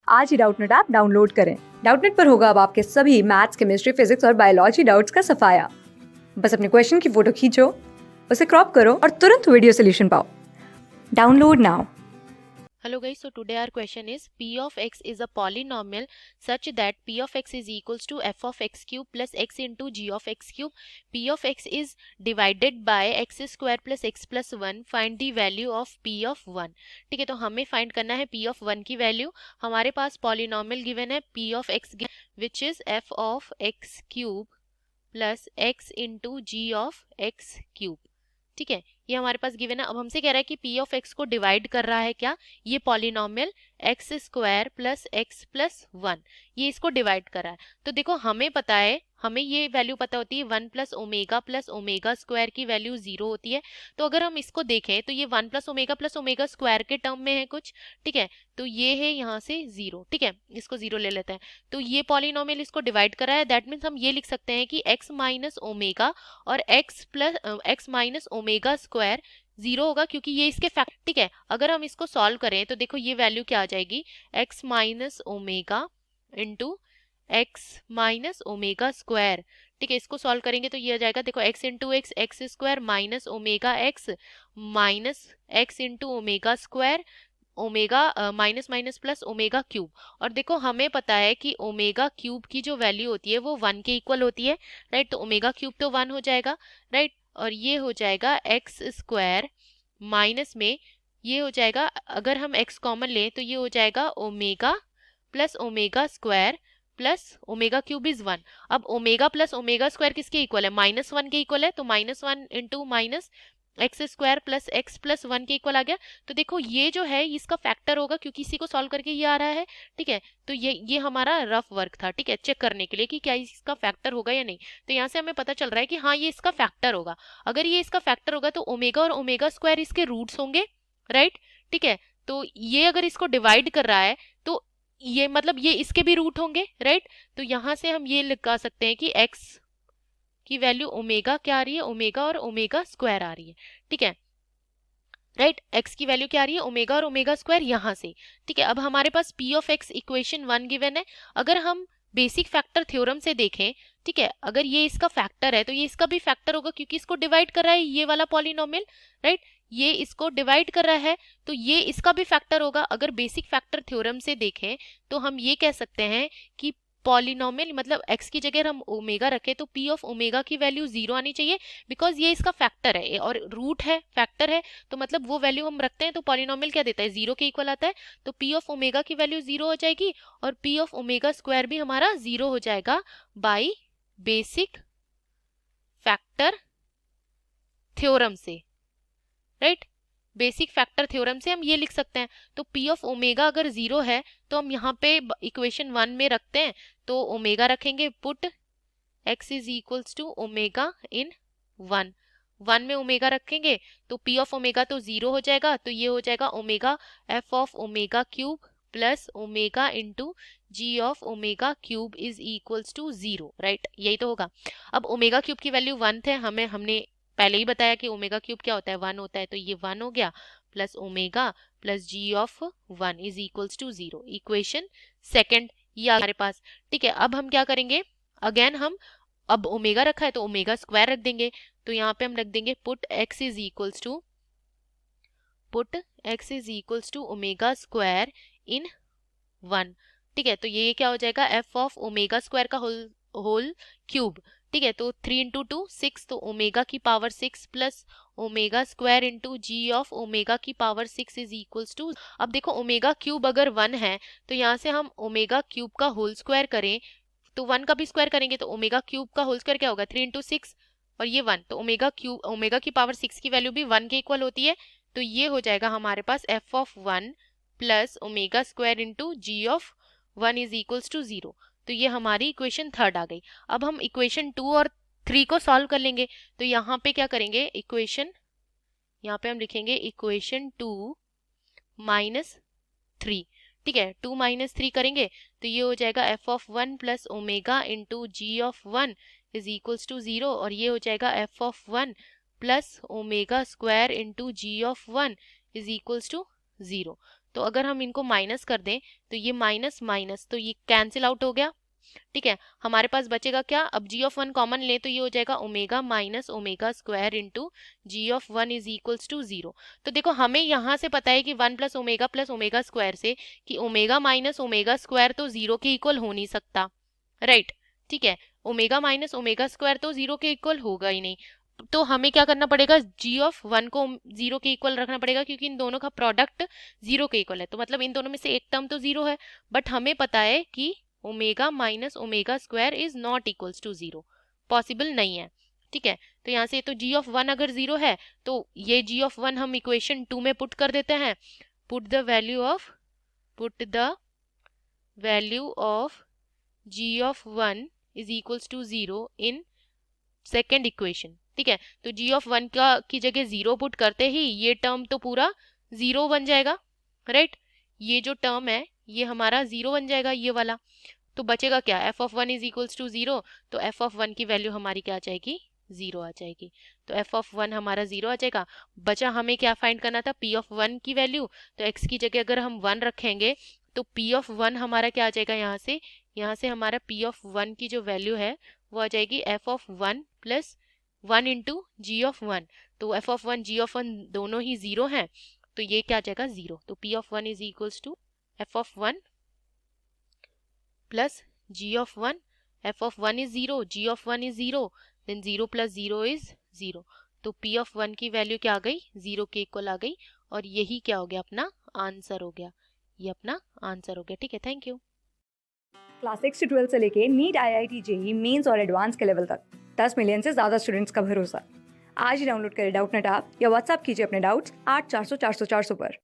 आज ही Doubtnut app download करें। Doubtnut पर होगा अब आपके सभी मैथ्स, केमिस्ट्री, फिजिक्स और बायोलॉजी डाउट्स का सफाया। बस अपने क्वेश्चन की फोटो खींचो, उसे क्रॉप करो और तुरंत वीडियो सोल्यूशन पाओ। Download now. Hello guys, so today our question is p of x is a polynomial such that p of x is equals to f of x cube plus x into g of x cube. p of x is divided by x square plus x plus 1. Find the value of p of 1. ठीक है, तो हमें find करना है p of 1 की value. हमारे पास polynomial given है p of x which is f of x cube plus x into g of x cube। ठीक है, ये हमारे पास गिवन है। अब हमसे कह रहा है कि p ऑफ x को डिवाइड कर रहा है क्या, ये polynomial x square plus x plus 1, ये इसको डिवाइड कर रहा है। तो देखो हमें पता है, हमें ये वैल्यू पता होती है 1 प्लस ओमेगा स्क्वायर की वैल्यू 0 होती है। तो अगर हम इसको देखें तो ये 1 प्लस ओमेगा स्क्वायर के टर्म में है कुछ। ठीक है, तो ये है यहाँ से 0। ठीक है, इसको 0 ले लेते हैं। तो ये पॉलिनॉमियल इसको डिवाइड कर रहा है, दैट मीन्स हम ये लिख सकते हैं कि x माइनस ओमेगा और x माइनस ओमेगा स्क्वायर 0 होगा, क्योंकि ये इसके फैक्ट। ठीक है, अगर हम इसको सॉल्व करें तो देखो ये वैल्यू क्या आ जाएगी, x minus omega into x minus omega square. ठीक है, इसको सॉल्व करेंगे तो ये आ जाएगा, देखो x into x square minus omega x minus x into omega square omega minus minus plus omega cube. और देखो हमें पता है कि ओमेगा क्यूब की जो वैल्यू होती है वो 1 के इक्वल होती है, राइट। तो ओमेगा क्यूब तो 1 हो जाएगा, राइट। और ये हो जाएगा एक्स स्क्वायर माइनस में ये हो जाएगा, अगर हम x कॉमन लें तो ये हो जाएगा omega plus omega square plus omega cube is 1। अब ओमेगा प्लस ओमेगा स्क्वायर किसके इक्वल है, -1 के इक्वल है। तो -1 into minus x square plus x plus 1 के इक्वल आ गया। तो देखो ये जो है इसका फैक्टर होगा, क्योंकि इसी को सॉल्व करके ये आ रहा है। ठीक है, तो ये हमारा रफ वर्क था, ठीक है, चेक करने के लिए कि क्या इसका फैक्टर होगा या नहीं। तो यहाँ से हमें पता चल रहा है कि हाँ ये इसका फैक्टर होगा। अगर ये इसका फैक्टर होगा तो ओमेगा और ओमेगा स्क्वायर इसके रूट्स होंगे, राइट। ठीक है, तो ये अगर इसको डिवाइड कर रहा है तो ये मतलब ये इसके भी रूट होंगे, राइट। तो यहाँ से हम ये लिखा सकते हैं कि x की वैल्यू ओमेगा क्या आ रही है, ओमेगा और ओमेगा स्क्वायर आ रही है। ठीक है, राइट, x की वैल्यू क्या आ रही है, ओमेगा और ओमेगा स्क्वायर यहाँ से। ठीक है, अब हमारे पास p of x equation 1 given है। अगर हम बेसिक फैक्टर थ्योरम से देखें, ठीक है, अगर ये इसका फैक्टर है तो ये इसका भी फैक्टर होगा, क्योंकि इसको डिवाइड कर रहा है ये वाला पॉलिनोमियल, राइट। ये इसको डिवाइड कर रहा है तो ये इसका भी फैक्टर होगा। अगर बेसिक फैक्टर थ्योरम से देखें तो हम ये कह सकते हैं कि पॉलिनोमियल मतलब x की जगह हम ओमेगा रखें तो p ऑफ ओमेगा की वैल्यू 0 आनी चाहिए, बिकॉज ये इसका फैक्टर है और रूट है, फैक्टर है, तो मतलब वो वैल्यू हम रखते हैं तो पॉलिनोमियल क्या देता है, 0 के इक्वल आता है। तो p ऑफ ओमेगा की वैल्यू 0 हो जाएगी और p ऑफ ओमेगा स्क्वायर भी हमारा 0 हो जाएगा बाई बेसिक फैक्टर थ्योरम से, राइट। बेसिक फैक्टर थ्योरम से हम ये लिख सकते हैं। तो p ऑफ ओमेगा अगर 0 है तो हम यहाँ पे इक्वेशन 1 में रखते हैं, तो ओमेगा रखेंगे, put x is equals to omega in 1 में ओमेगा रखेंगे तो p ऑफ ओमेगा तो 0 हो जाएगा। तो ये हो जाएगा omega f of omega cube plus omega into g of omega cube is equals to 0, right, यही तो होगा। अब ओमेगा क्यूब की वैल्यू 1 थे, हमने पहले ही बताया कि ओमेगा क्यूब क्या होता है, 1 होता है। तो ये 1 हो गया plus omega plus g of 1 is equals to 0। Equation second ये हमारे पास। ठीक है, अब हम क्या करेंगे, अगेन हम अब ओमेगा रखा है तो ओमेगा स्क्वायर रख देंगे। तो यहाँ पे हम रख देंगे put x is equals to omega square in 1। ठीक है, तो ये क्या हो जाएगा, f ऑफ ओमेगा स्क्वायर का होल क्यूब। ठीक है, तो 3 इंटू 2 6, तो ओमेगा की पावर 6 प्लस omega square into ji of omega की पावर 6 इज इक्वल्स टू। अब देखो ओमेगा क्यूब अगर 1 है तो यहाँ से हम ओमेगा क्यूब का होल स्क्वायर करें तो 1 का भी स्क्वायर करेंगे तो ओमेगा क्यूब का होल स्क्वायर क्या होगा, 3 इंटू 6 और ये 1, तो ओमेगा की पावर 6 की वैल्यू भी 1 के इक्वल होती है। तो ये हो जाएगा हमारे पास f of 1 plus omega square into ji of 1 is equals to 0। तो ये हमारी इक्वेशन थर्ड आ गई। अब हम इक्वेशन 2 और 3 को सॉल्व कर लेंगे। तो यहाँ पे क्या करेंगे, यहाँ पे हम लिखेंगे इक्वेशन 2 माइनस 3। ठीक है, 2 माइनस 3 करेंगे तो ये हो जाएगा f of 1 plus omega into ji of 1 is equals to 0 और ये हो जाएगा f of 1 plus omega square into ji of 1 is equals to 0। तो अगर हम इनको माइनस कर दें तो ये माइनस माइनस तो ये कैंसिल आउट हो गया, ठीक है। हमारे पास बचेगा क्या, अब जी ऑफ वन कॉमन ले तो ये हो जाएगा omega minus omega square into ji of one is equals to 0। तो देखो हमें यहाँ से पता है कि 1 प्लस ओमेगा स्क्वायर से कि ओमेगा माइनस ओमेगा स्क्वायर तो 0 के इक्वल हो नहीं सकता, राइट, ठीक है। ओमेगा माइनस ओमेगा स्क्वायर तो 0 के इक्वल होगा ही नहीं, तो हमें क्या करना पड़ेगा, जी ऑफ वन को 0 के इक्वल रखना पड़ेगा, क्योंकि इन दोनों का प्रोडक्ट 0 के इक्वल है। तो मतलब इन दोनों में से एक टर्म तो 0 है, बट हमें पता है कि omega minus omega square is not equals to 0, possible नहीं है, ठीक है। तो यहाँ से तो जी ऑफ वन अगर 0 है तो ये जी ऑफ वन हम इक्वेशन 2 में पुट कर देते हैं, put the value of G of one is equals to 0 in second equation, ठीक है। तो जी ऑफ वन का की जगह 0 पुट करते ही ये टर्म तो पूरा 0 बन जाएगा, राइट। ये जो टर्म है ये हमारा 0 बन जाएगा, ये वाला। तो बचेगा क्या, F of one is equals to 0, तो एफ ऑफ वन की वैल्यू हमारी क्या आ जाएगी, 0 आ जाएगी। तो एफ ऑफ वन हमारा 0 आ जाएगा। बचा हमें क्या फाइंड करना था, पी ऑफ वन की वैल्यू। तो एक्स की जगह अगर हम 1 रखेंगे तो पी ऑफ वन हमारा क्या आ जाएगा, यहाँ से हमारा पी ऑफ वन की जो वैल्यू है वो आ जाएगी f of one plus 1 into ji of one. तो F of one g of one दोनों ही 0 हैं, तो ये क्या आ जाएगा 0। तो P of one is equals to F of one plus g of 1, f of 1 is 0, g of 1 is 0, then 0 plus 0 is 0। तो p of 1 की वैल्यू क्या आ गई, 0 के इक्वल आ गई, और यही क्या हो गया, अपना आंसर हो गया, ये अपना आंसर हो गया, ठीक है। Thank you. क्लास 6 से 12 से लेके नीट IIT JEE मेंस और एडवांस के लेवल तक 10 मिलियन से ज़्यादा स्टूडेंट्स का भरोसा। आज ही डाउनलोड करें डाउटनट ऐप या व्हाट्सएप कीजिए अपने डाउट्स 8400 400 400 पर।